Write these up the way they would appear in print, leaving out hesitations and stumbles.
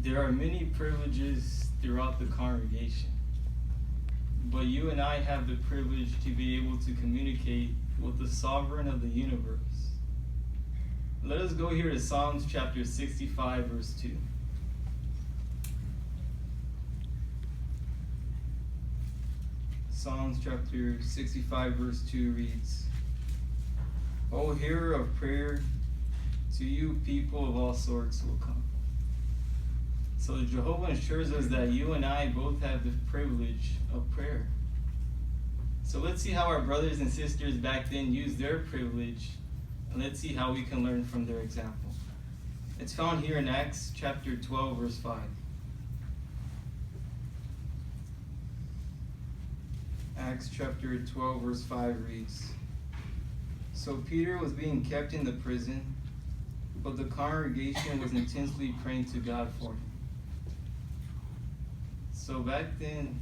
There are many privileges throughout the congregation, but you and I have the privilege to be able to communicate with the sovereign of the universe. Let us go here to Psalms chapter 65, verse 2. Psalms chapter 65, verse 2 reads, O hearer of prayer, to you people of all sorts will come. So Jehovah assures us that you and I both have the privilege of prayer. So let's see how our brothers and sisters back then used their privilege, and let's see how we can learn from their example. It's found here in Acts chapter 12, verse 5. Acts chapter 12, verse 5 reads, So Peter was being kept in the prison, but the congregation was intensely praying to God for him. So back then,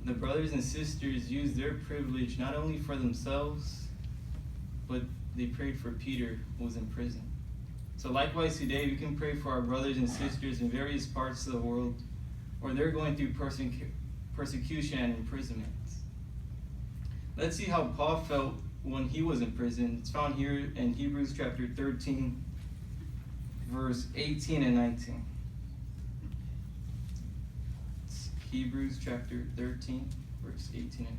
the brothers and sisters used their privilege not only for themselves, but they prayed for Peter, who was in prison. So likewise today, we can pray for our brothers and sisters in various parts of the world where they're going through persecution and imprisonment. Let's see how Paul felt when he was in prison. It's found here in Hebrews chapter 13, verse 18 and 19. Hebrews chapter 13, verse 18 and 19.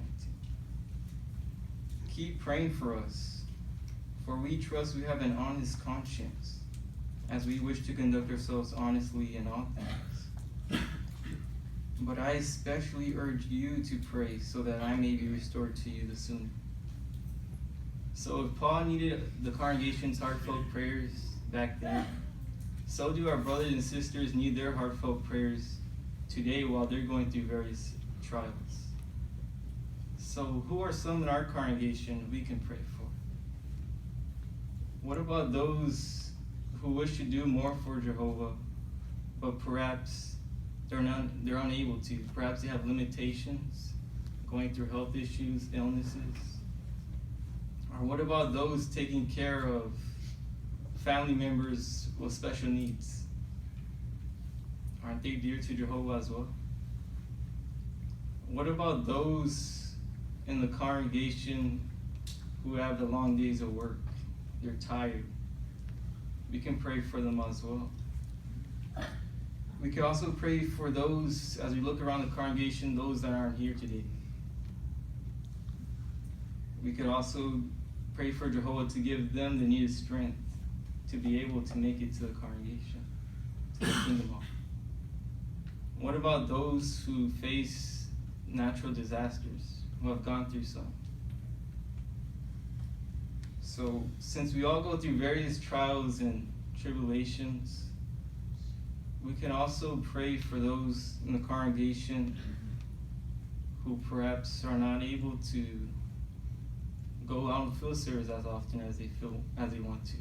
Keep praying for us, for we trust we have an honest conscience, as we wish to conduct ourselves honestly in all things. But I especially urge you to pray so that I may be restored to you the sooner. So if Paul needed the congregation's heartfelt prayers back then, so do our brothers and sisters need their heartfelt prayers today while they're going through various trials. So who are some in our congregation we can pray for? What about those who wish to do more for Jehovah, but perhaps they're unable to? Perhaps they have limitations, going through health issues, illnesses. Or what about those taking care of family members with special needs? Aren't they dear to Jehovah as well? What about those in the congregation who have the long days of work? They're tired. We can pray for them as well. We can also pray for those, as we look around the congregation, those that aren't here today. We could also pray for Jehovah to give them the needed strength to be able to make it to the congregation, to the kingdom hall. What about those who face natural disasters, who have gone through some? So, since we all go through various trials and tribulations, we can also pray for those in the congregation who perhaps are not able to go out and field service as often as they want to.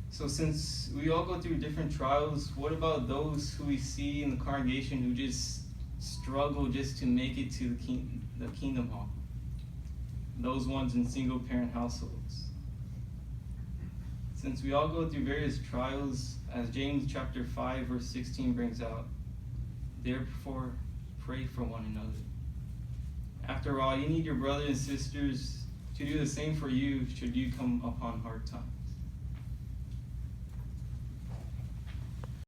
So since we all go through different trials, what about those who we see in the congregation who just struggle just to make it to the kingdom hall? Those ones in single parent households. Since we all go through various trials, as James chapter 5 verse 16 brings out, therefore pray for one another. After all, you need your brothers and sisters to do the same for you should you come upon hard times.